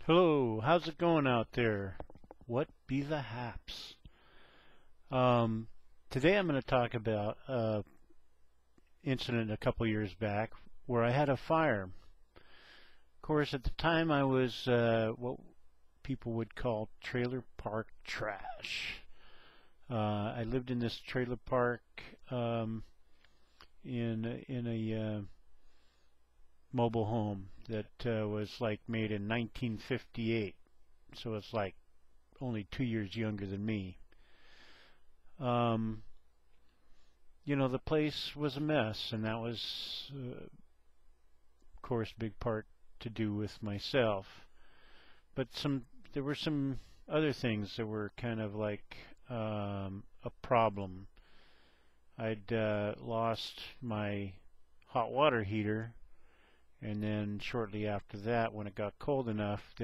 Hello, how's it going out there? What be the haps? Um, Today I'm going to talk about an incident a couple years back where I had a fire. Of course, at the time I was what people would call trailer park trash. I lived in this trailer park in a mobile home that was like made in 1958, so it's like only 2 years younger than me. Um, the place was a mess, and that was, of course, a big part to do with myself. But there were some other things that were kind of like a problem. I'd lost my hot water heater, and then shortly after that, when it got cold enough,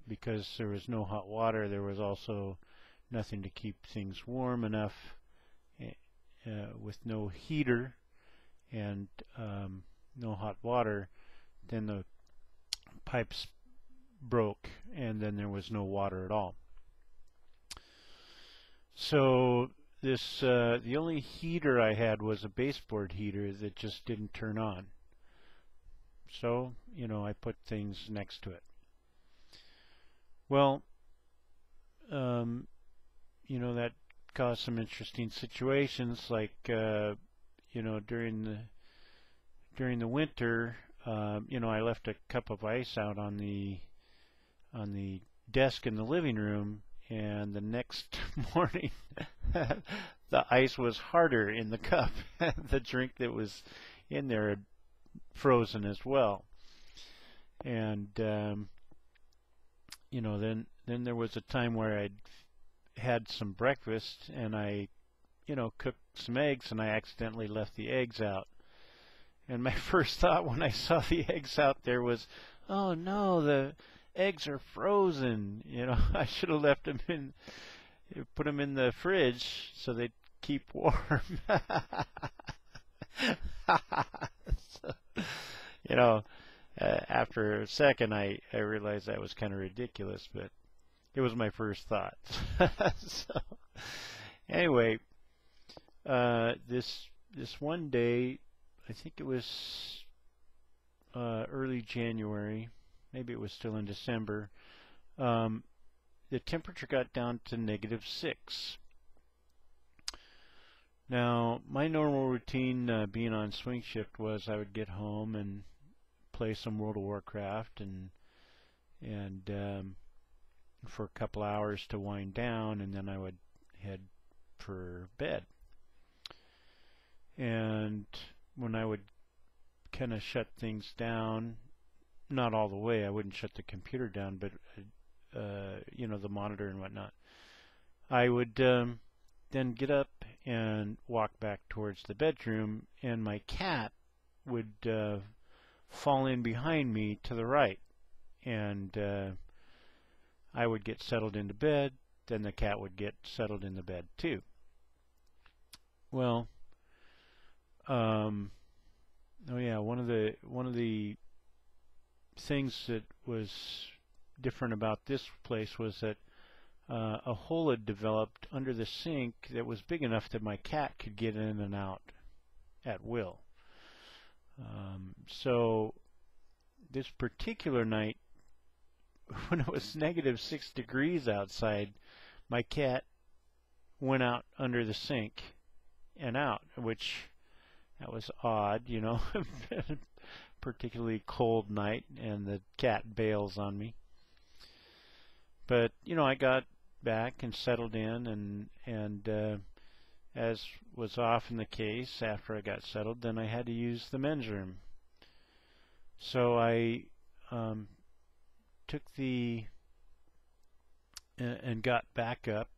because there was no hot water, there was also nothing to keep things warm enough with no heater and no hot water. Then the pipes broke, and then there was no water at all. So the only heater I had was a baseboard heater that just didn't turn on. So, I put things next to it. Well, that caused some interesting situations, like, during the winter, I left a cup of ice out on the desk in the living room, and the next morning, the ice was harder in the cup. The drink that was in there had frozen as well. And then there was a time where I'd had some breakfast, and I cooked some eggs, and I accidentally left the eggs out. And my first thought when I saw the eggs out there was, oh no, the eggs are frozen. I should have left them put them in the fridge so they'd keep warm. So, after a second, I realized that was kind of ridiculous, but it was my first thought. So, anyway, this one day, I think it was early January, maybe it was still in December, the temperature got down to -6. Now, my normal routine being on swing shift was I would get home and play some World of Warcraft and for a couple hours to wind down, and then I would head for bed. And when I would kind of shut things down, not all the way, I wouldn't shut the computer down, but the monitor and whatnot, I would then get up and walk back towards the bedroom, and my cat would fall in behind me to the right, and I would get settled into bed, then the cat would get settled in the bed too. Well, oh yeah, one of the things that was different about this place was that a hole had developed under the sink that was big enough that my cat could get in and out at will. So this particular night, when it was -6 degrees outside, my cat went out under the sink and out, which that was odd, particularly cold night, and the cat bails on me. But I got back and settled in, and as was often the case after I got settled, then I had to use the men's room. So I took and got back up,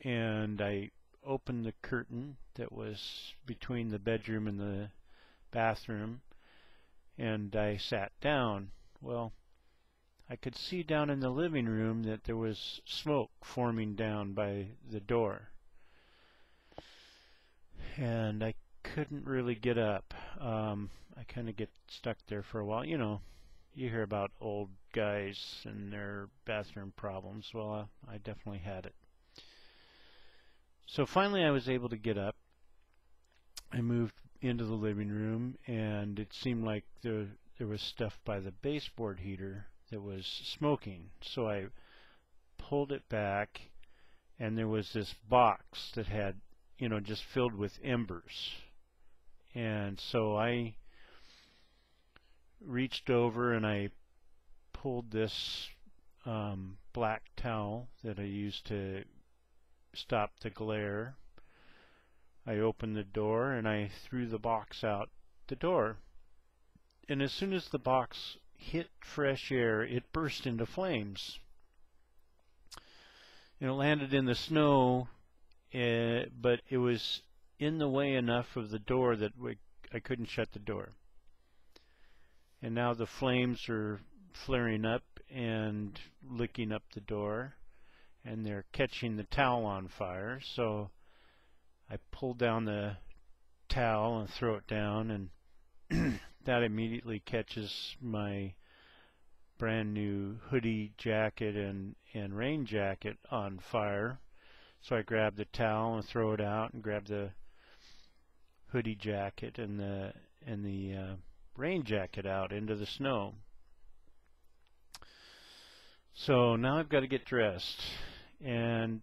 and I opened the curtain that was between the bedroom and the bathroom, and I sat down. Well, I could see down in the living room that there was smoke forming down by the door, and I couldn't really get up. I kind of get stuck there for a while. you hear about old guys and their bathroom problems. Well, I definitely had it. So finally I was able to get up. I moved into the living room, and it seemed like there was stuff by the baseboard heater that was smoking. So I pulled it back, and there was this box that had, just filled with embers. And so I reached over and I pulled this black towel that I used to stop the glare. I opened the door and I threw the box out the door. And as soon as the box hit fresh air, it burst into flames. It landed in the snow, but it was in the way enough of the door that I couldn't shut the door. And now the flames are flaring up and licking up the door, and they're catching the towel on fire. So I pull down the towel and throw it down, and that immediately catches my brand new hoodie jacket and rain jacket on fire. So I grab the towel and throw it out, and grab the hoodie jacket and the rain jacket out into the snow. So now I've got to get dressed, and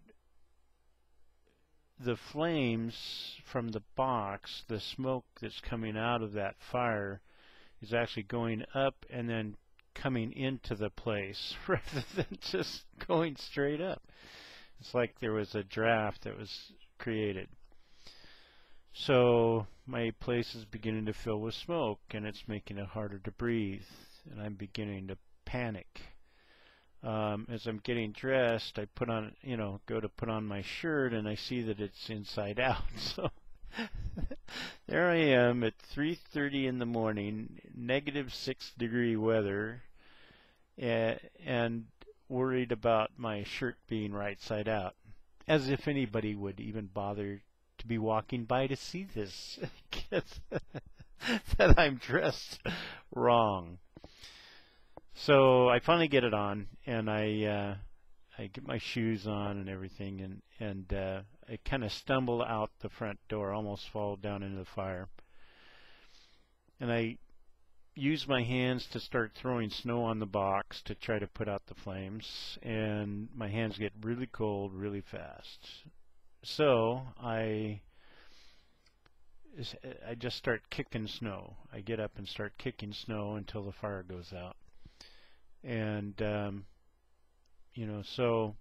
the flames from the box, the smoke that's coming out of that fire, is actually going up and then coming into the place rather than just going straight up. It's like there was a draft that was created. So my place is beginning to fill with smoke, and it's making it harder to breathe, and I'm beginning to panic. As I'm getting dressed, I go to put on my shirt, and I see that it's inside out. So there I am at 3:30 in the morning, -6-degree weather, and worried about my shirt being right side out. As if anybody would even bother to be walking by to see this, that I'm dressed wrong. So I finally get it on, and I get my shoes on and everything, and I kind of stumble out the front door, almost fall down into the fire. And I use my hands to start throwing snow on the box to try to put out the flames, and my hands get really cold really fast. So I just start kicking snow. I get up and start kicking snow until the fire goes out. And so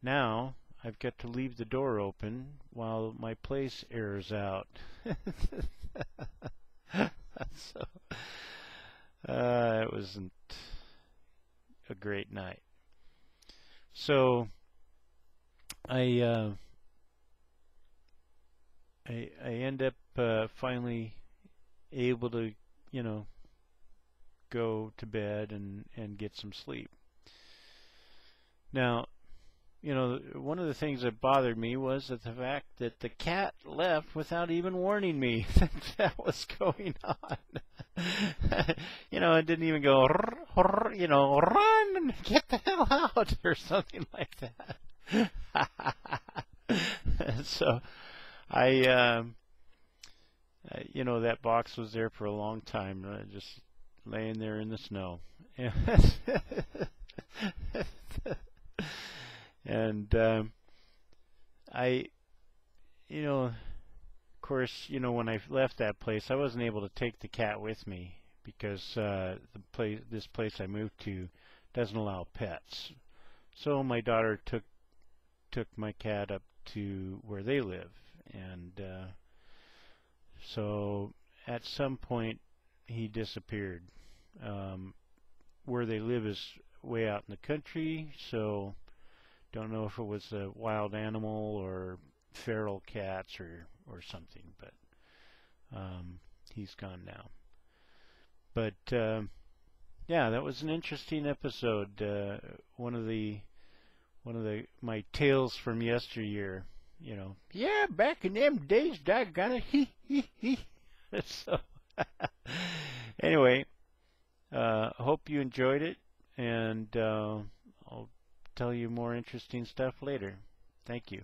now I've got to leave the door open while my place airs out. So it wasn't a great night. So I end up finally able to go to bed and get some sleep. Now, one of the things that bothered me was that the fact that the cat left without even warning me that that was going on. It didn't even go, run, get the hell out, or something like that. So that box was there for a long time, just laying there in the snow. And of course, when I left that place, I wasn't able to take the cat with me because this place I moved to doesn't allow pets. So my daughter took my cat up to where they live, and so at some point he disappeared. Where they live is way out in the country, so don't know if it was a wild animal or feral cats or something, but he's gone now. But yeah, that was an interesting episode. One of my tales from yesteryear. Yeah, back in them days, doggone it. So anyway, Hope you enjoyed it, and I'll tell you more interesting stuff later. Thank you.